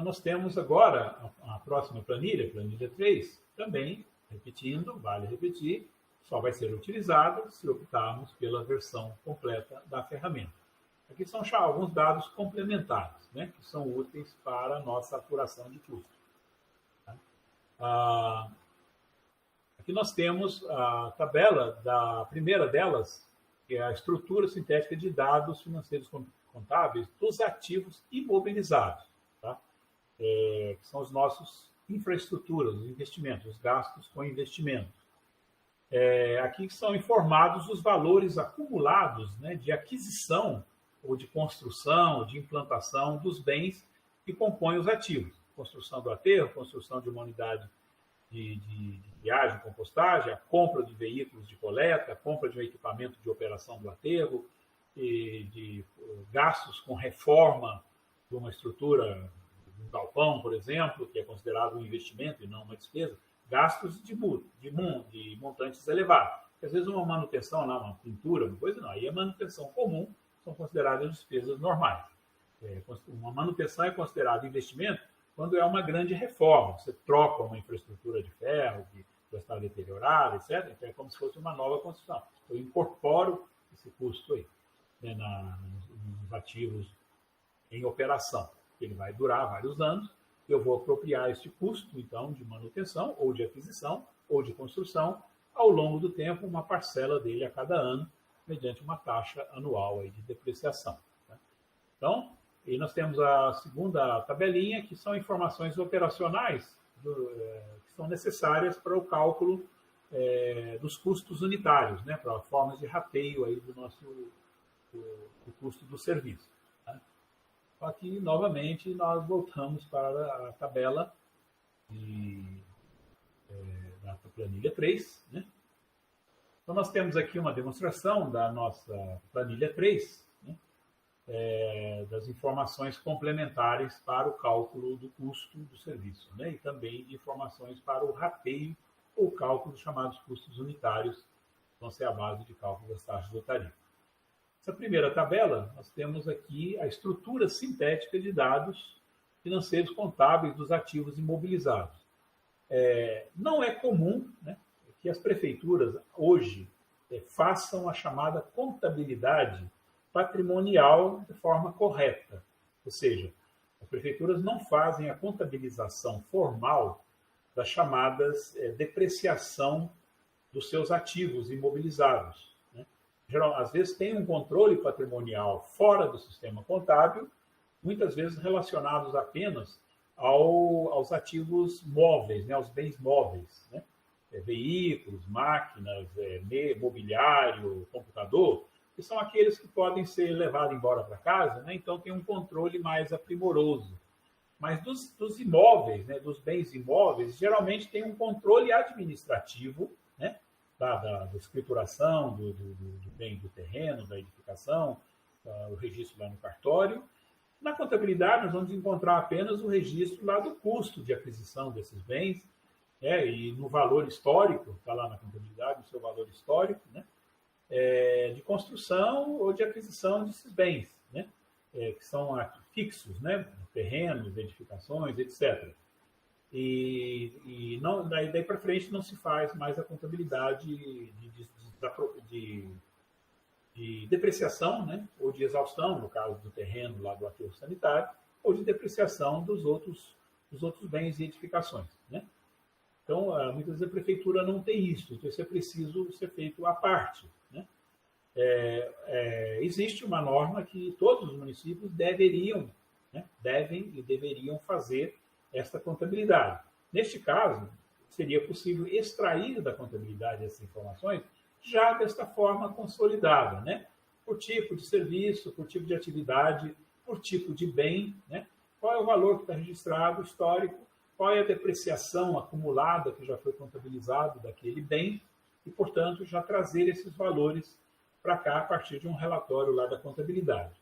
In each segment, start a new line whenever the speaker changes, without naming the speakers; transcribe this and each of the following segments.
nós temos agora a próxima planilha, planilha 3, também, repetindo, vale repetir, só vai ser utilizada se optarmos pela versão completa da ferramenta. Aqui são alguns dados complementares, né, que são úteis para a nossa apuração de custo. Aqui nós temos a tabela da primeira delas, que é a estrutura sintética de dados financeiros contábeis dos ativos imobilizados, tá? Que são os nossos infraestruturas, os investimentos, os gastos com investimentos. Aqui são informados os valores acumulados, né, de aquisição ou de construção, ou de implantação dos bens que compõem os ativos. Construção do aterro, construção de uma unidade de viagem, compostagem, a compra de veículos de coleta, a compra de um equipamento de operação do aterro, de gastos com reforma de uma estrutura, um galpão, por exemplo, que é considerado um investimento e não uma despesa, gastos de montantes elevados. Porque, às vezes uma manutenção, uma pintura, uma coisa, não, aí é manutenção comum, são consideradas despesas normais. Uma manutenção é considerada investimento quando é uma grande reforma. Você troca uma infraestrutura de ferro que já está deteriorada, etc. Então é como se fosse uma nova construção. Eu incorporo esse custo aí, né, nos ativos em operação. Ele vai durar vários anos. Eu vou apropriar este custo, então, de manutenção, ou de aquisição, ou de construção, ao longo do tempo, uma parcela dele a cada ano, mediante uma taxa anual aí de depreciação. Né? Então, e nós temos a segunda tabelinha, que são informações operacionais que são necessárias para o cálculo dos custos unitários, né? Para formas de rateio aí do custo do serviço. Né? Aqui, novamente, nós voltamos para a tabela da planilha 3. Né? Então, nós temos aqui uma demonstração da nossa planilha 3, né? Das informações complementares para o cálculo do custo do serviço, né? E também de informações para o rateio ou cálculo dos chamados custos unitários, que vão ser a base de cálculo das taxas de tarifa. Essa primeira tabela, nós temos aqui a estrutura sintética de dados financeiros contábeis dos ativos imobilizados. Não é comum, né, que as prefeituras hoje façam a chamada contabilidade patrimonial de forma correta. Ou seja, as prefeituras não fazem a contabilização formal das chamadas depreciação dos seus ativos imobilizados. Né? Às vezes tem um controle patrimonial fora do sistema contábil, muitas vezes relacionados apenas aos ativos móveis, né? Aos bens móveis, né? Veículos, máquinas, mobiliário, computador, que são aqueles que podem ser levados embora para casa, né? Então tem um controle mais aprimoroso. Mas dos imóveis, né? Dos bens imóveis, geralmente tem um controle administrativo, né? Da escrituração do bem do terreno, da edificação, o registro lá no cartório. Na contabilidade, nós vamos encontrar apenas o registro lá do custo de aquisição desses bens, e no valor histórico, está lá na contabilidade, no seu valor histórico, né? De construção ou de aquisição desses bens, né? Que são fixos, né? Terrenos, edificações, etc. E não, daí para frente não se faz mais a contabilidade de depreciação, né? Ou de exaustão, no caso do terreno lá do aterro sanitário, ou de depreciação dos outros bens e edificações, né? Então, muitas vezes a prefeitura não tem isso, então isso é preciso ser feito à parte, né? Existe uma norma que todos os municípios devem e deveriam fazer esta contabilidade. Neste caso, seria possível extrair da contabilidade essas informações já desta forma consolidada, né? Por tipo de serviço, por tipo de atividade, por tipo de bem, né? Qual é o valor que está registrado, histórico, qual é a depreciação acumulada que já foi contabilizado daquele bem e, portanto, já trazer esses valores para cá a partir de um relatório lá da contabilidade.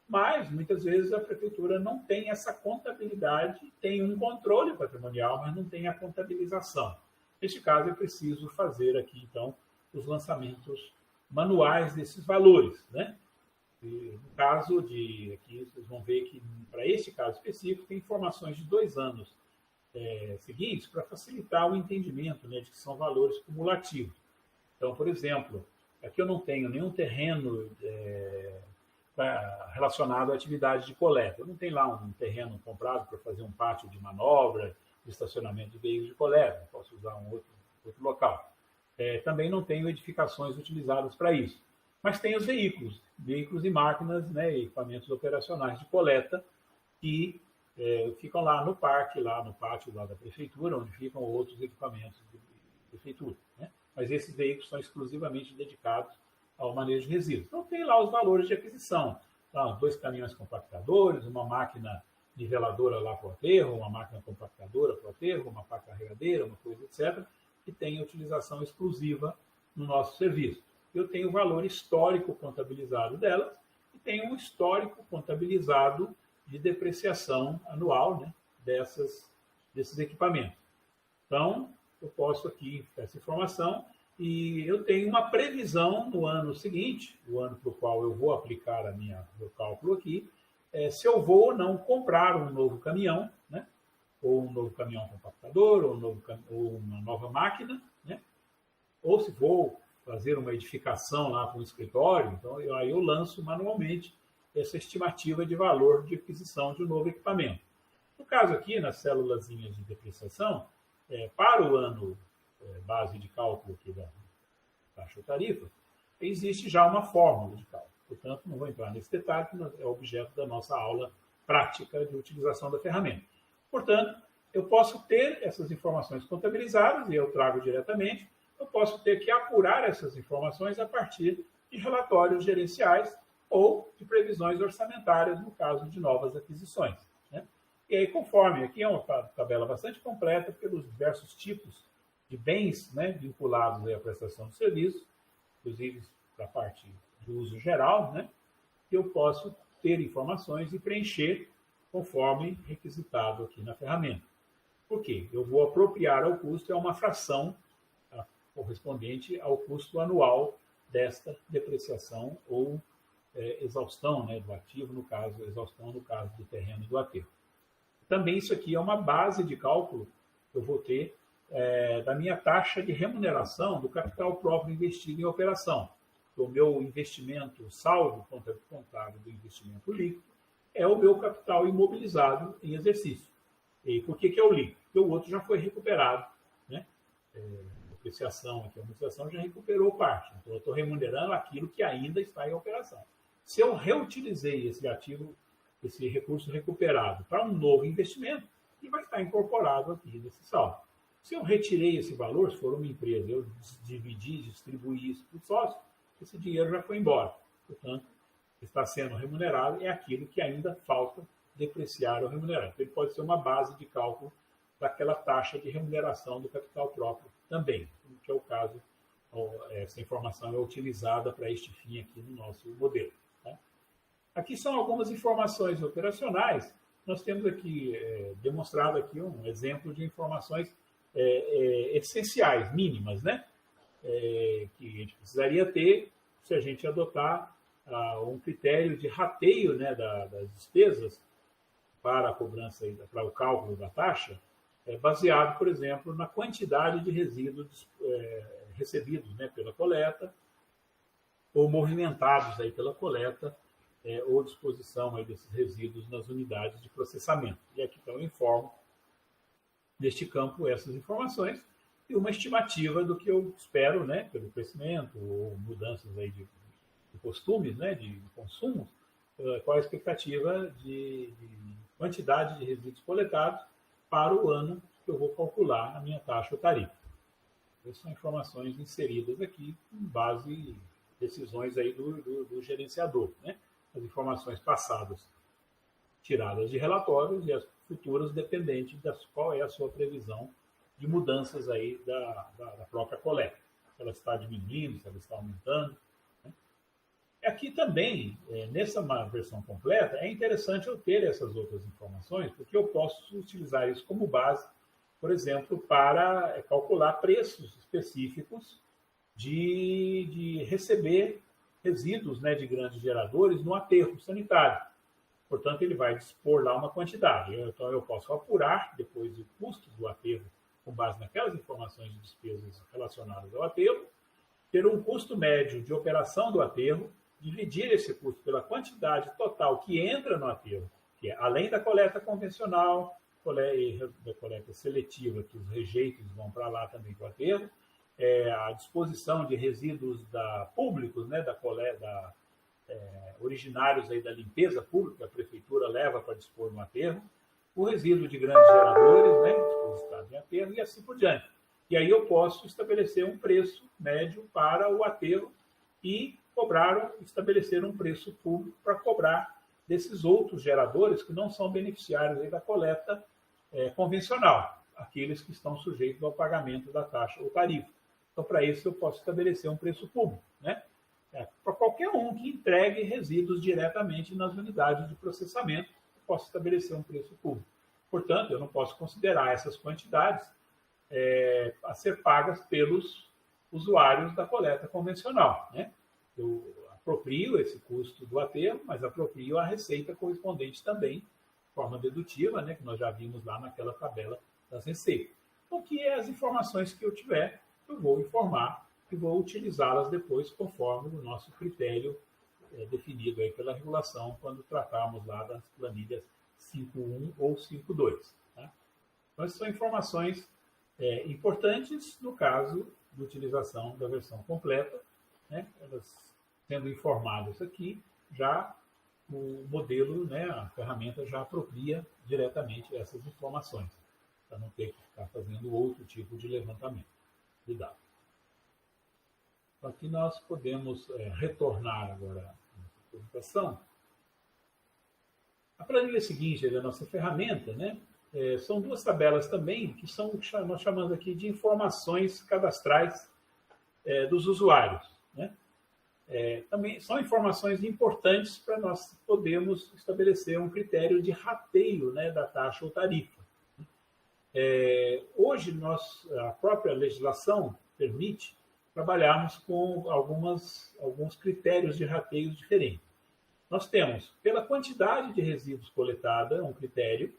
Mas, muitas vezes, a prefeitura não tem essa contabilidade, tem um controle patrimonial, mas não tem a contabilização. Neste caso, é preciso fazer aqui, então, os lançamentos manuais desses valores, né? E no caso de, aqui vocês vão ver que para este caso específico tem informações de 2 anos seguintes para facilitar o entendimento, né, de que são valores cumulativos. Então, por exemplo, aqui eu não tenho nenhum terreno relacionado à atividade de coleta. Eu não tenho lá um terreno comprado para fazer um pátio de manobra, de estacionamento de veículos de coleta. Eu posso usar um outro local. Também não tenho edificações utilizadas para isso. Mas tem os veículos e máquinas, né, equipamentos operacionais de coleta que ficam lá no parque, lá no pátio lá da prefeitura, onde ficam outros equipamentos de prefeitura, né? Mas esses veículos são exclusivamente dedicados ao manejo de resíduos. Então tem lá os valores de aquisição, tá? 2 caminhões compactadores, uma máquina niveladora lá para o aterro, uma máquina compactadora para o aterro, uma pá carregadeira, uma coisa, etc., que tem utilização exclusiva no nosso serviço. Eu tenho o valor histórico contabilizado delas e tenho um histórico contabilizado de depreciação anual, né, desses equipamentos. Então, eu posso aqui essa informação e eu tenho uma previsão no ano seguinte, o ano para o qual eu vou aplicar meu cálculo aqui, se eu vou ou não comprar um novo caminhão, né, ou um novo caminhão compactador, ou uma nova máquina, né, ou se vou fazer uma edificação lá para um escritório, então aí eu lanço manualmente essa estimativa de valor de aquisição de um novo equipamento. No caso aqui, nas célulazinhas de depreciação, para o ano base de cálculo aqui da taxa ou tarifa, existe já uma fórmula de cálculo. Portanto, não vou entrar nesse detalhe, que é objeto da nossa aula prática de utilização da ferramenta. Portanto, eu posso ter essas informações contabilizadas, e eu trago diretamente, eu posso ter que apurar essas informações a partir de relatórios gerenciais ou de previsões orçamentárias no caso de novas aquisições, né? E aí, conforme, aqui é uma tabela bastante completa pelos diversos tipos de bens, né, vinculados à prestação de serviço, inclusive para a parte de uso geral, né, que eu posso ter informações e preencher conforme requisitado aqui na ferramenta. Por quê? Eu vou apropriar ao custo, é uma fração correspondente ao custo anual desta depreciação ou exaustão, né, do ativo, no caso, exaustão no caso do terreno do aterro. Também isso aqui é uma base de cálculo que eu vou ter da minha taxa de remuneração do capital próprio investido em operação. O meu investimento saldo contábil do investimento líquido é o meu capital imobilizado em exercício. E por que é o líquido? Porque o outro já foi recuperado, né? Depreciação aqui, a amortização já recuperou parte. Então, eu estou remunerando aquilo que ainda está em operação. Se eu reutilizei esse ativo, esse recurso recuperado para um novo investimento, ele vai estar incorporado aqui nesse saldo. Se eu retirei esse valor, se for uma empresa, eu distribuí isso para o sócio, esse dinheiro já foi embora. Portanto, está sendo remunerado é aquilo que ainda falta depreciar ou remunerar. Então, ele pode ser uma base de cálculo daquela taxa de remuneração do capital próprio também, que é o caso, essa informação é utilizada para este fim aqui no nosso modelo. Tá? Aqui são algumas informações operacionais. Nós temos aqui demonstrado aqui um exemplo de informações essenciais, mínimas, né? Que a gente precisaria ter se a gente adotar um critério de rateio, né, das despesas para a cobrança, para o cálculo da taxa, baseado, por exemplo, na quantidade de resíduos recebidos, né, pela coleta ou movimentados aí pela coleta ou disposição aí desses resíduos nas unidades de processamento. E aqui então eu informo neste campo essas informações e uma estimativa do que eu espero, né, pelo crescimento ou mudanças aí de costumes, né, de consumo, qual a expectativa de quantidade de resíduos coletados para o ano que eu vou calcular a minha taxa ou tarifa. Essas são informações inseridas aqui com base em decisões aí do gerenciador, né? As informações passadas tiradas de relatórios e as futuras dependentes de qual é a sua previsão de mudanças aí da própria coleta. Se ela está diminuindo, se ela está aumentando. Né? Aqui também, nessa versão completa, é interessante eu ter essas outras informações, porque eu posso utilizar isso como base, por exemplo, para calcular preços específicos de receber resíduos, né, de grandes geradores no aterro sanitário. Portanto, ele vai dispor lá uma quantidade. Então, eu posso apurar depois o custo do aterro com base naquelas informações de despesas relacionadas ao aterro, ter um custo médio de operação do aterro, dividir esse custo pela quantidade total que entra no aterro, que é além da coleta convencional, da coleta seletiva, que os rejeitos vão para lá também para o aterro, a disposição de resíduos públicos, né, originários aí da limpeza pública, que a prefeitura leva para dispor no aterro, o resíduo de grandes geradores, né, depositado em aterro, e assim por diante. E aí eu posso estabelecer um preço médio para o aterro e estabelecer um preço público para cobrar desses outros geradores que não são beneficiários aí da coleta convencional, aqueles que estão sujeitos ao pagamento da taxa ou tarifa. Então, para isso, eu posso estabelecer um preço público, né? Para qualquer um que entregue resíduos diretamente nas unidades de processamento, eu posso estabelecer um preço público. Portanto, eu não posso considerar essas quantidades a ser pagas pelos usuários da coleta convencional, né? Eu aproprio esse custo do aterro, mas aproprio a receita correspondente também, de forma dedutiva, né, que nós já vimos lá naquela tabela das receitas. Então, que as informações que eu tiver, eu vou informar e vou utilizá-las depois conforme o nosso critério definido aí pela regulação quando tratarmos lá das planilhas 5.1 ou 5.2. Tá? Então, essas são informações importantes no caso de utilização da versão completa, né? Elas sendo informadas aqui, já o modelo, né, a ferramenta já apropria diretamente essas informações, para não ter que ficar fazendo outro tipo de levantamento de dados. Então, aqui nós podemos retornar agora à nossa apresentação. A planilha seguinte da nossa ferramenta, né, são duas tabelas também, que são o que nós chamamos aqui de informações cadastrais dos usuários. Né? Também são informações importantes para nós podermos estabelecer um critério de rateio, né, da taxa ou tarifa. Hoje, a própria legislação permite trabalharmos com alguns critérios de rateio diferentes. Nós temos, pela quantidade de resíduos coletada, um critério,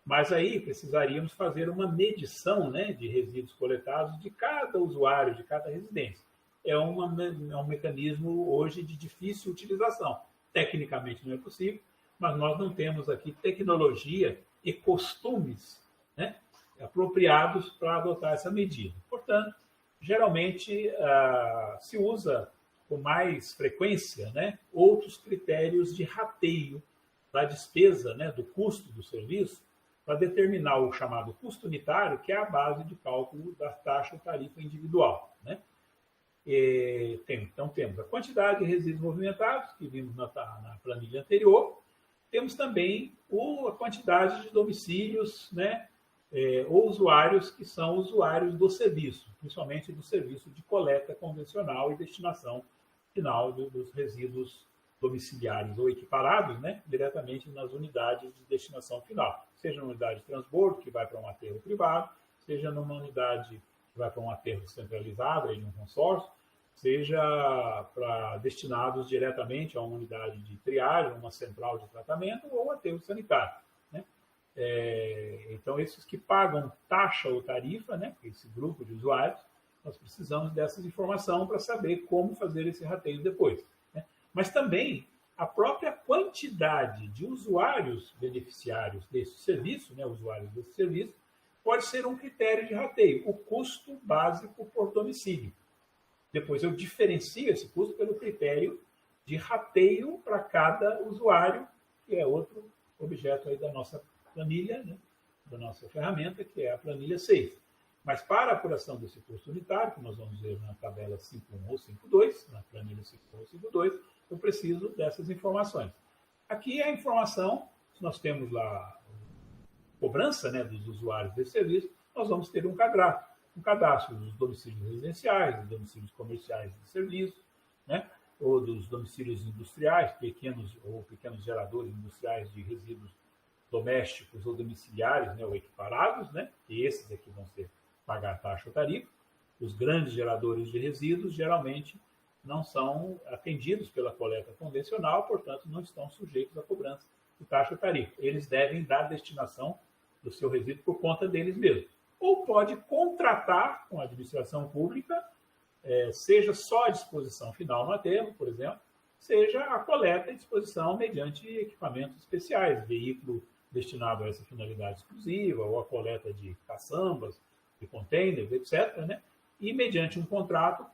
mas aí precisaríamos fazer uma medição, né, de resíduos coletados de cada usuário, de cada residência. É um mecanismo hoje de difícil utilização. Tecnicamente não é possível, mas nós não temos aqui tecnologia e costumes, né, apropriados para adotar essa medida. Portanto, geralmente se usa com mais frequência, né, outros critérios de rateio da despesa, né, do custo do serviço, para determinar o chamado custo unitário, que é a base de cálculo da taxa ou tarifa individual. Né? Então, temos a quantidade de resíduos movimentados, que vimos na planilha anterior. Temos também a quantidade de domicílios, né, ou usuários que são usuários do serviço, principalmente do serviço de coleta convencional e destinação final dos resíduos domiciliares ou equiparados, né, diretamente nas unidades de destinação final. Seja numa unidade de transbordo, que vai para um aterro privado, seja numa unidade que vai para um aterro centralizado, de um consórcio, seja para destinados diretamente a uma unidade de triagem, uma central de tratamento ou aterro sanitário. Né? Então, esses que pagam taxa ou tarifa, né, esse grupo de usuários, nós precisamos dessas informações para saber como fazer esse rateio depois. Né? Mas também a própria quantidade de usuários beneficiários desse serviço, né, usuários desse serviço, pode ser um critério de rateio, o custo básico por domicílio. Depois eu diferencio esse custo pelo critério de rateio para cada usuário, que é outro objeto aí da nossa planilha, né, da nossa ferramenta, que é a planilha 6. Mas para a apuração desse custo unitário, que nós vamos ver na tabela 5.1 ou 5.2, na planilha 5.1 ou 5.2, eu preciso dessas informações. Aqui é a informação, se nós temos lá a cobrança, né, dos usuários desse serviço, nós vamos ter um cadastro dos domicílios residenciais, dos domicílios comerciais de serviço, né, ou dos domicílios industriais, pequenos geradores industriais de resíduos domésticos ou domiciliares, né, ou equiparados, né, e esses aqui vão pagar taxa ou tarifa. Os grandes geradores de resíduos, geralmente, não são atendidos pela coleta convencional, portanto, não estão sujeitos à cobrança de taxa ou tarifa. Eles devem dar destinação do seu resíduo por conta deles mesmos. Ou pode contratar com a administração pública, seja só a disposição final no aterro, por exemplo, seja a coleta e disposição mediante equipamentos especiais, veículo destinado a essa finalidade exclusiva, ou a coleta de caçambas, de containers, etc., né? E, mediante um contrato,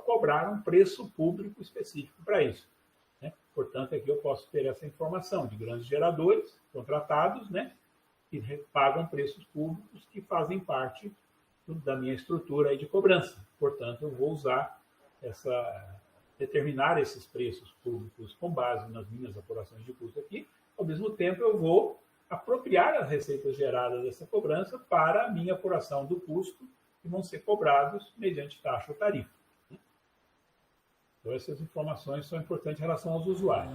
cobrar um preço público específico para isso, né? Portanto, aqui eu posso ter essa informação de grandes geradores contratados, né? Que pagam preços públicos que fazem parte da minha estrutura aí de cobrança. Portanto, eu vou usar determinar esses preços públicos com base nas minhas apurações de custo aqui. Ao mesmo tempo, eu vou apropriar as receitas geradas dessa cobrança para a minha apuração do custo, que vão ser cobrados mediante taxa ou tarifa. Então, essas informações são importantes em relação aos usuários.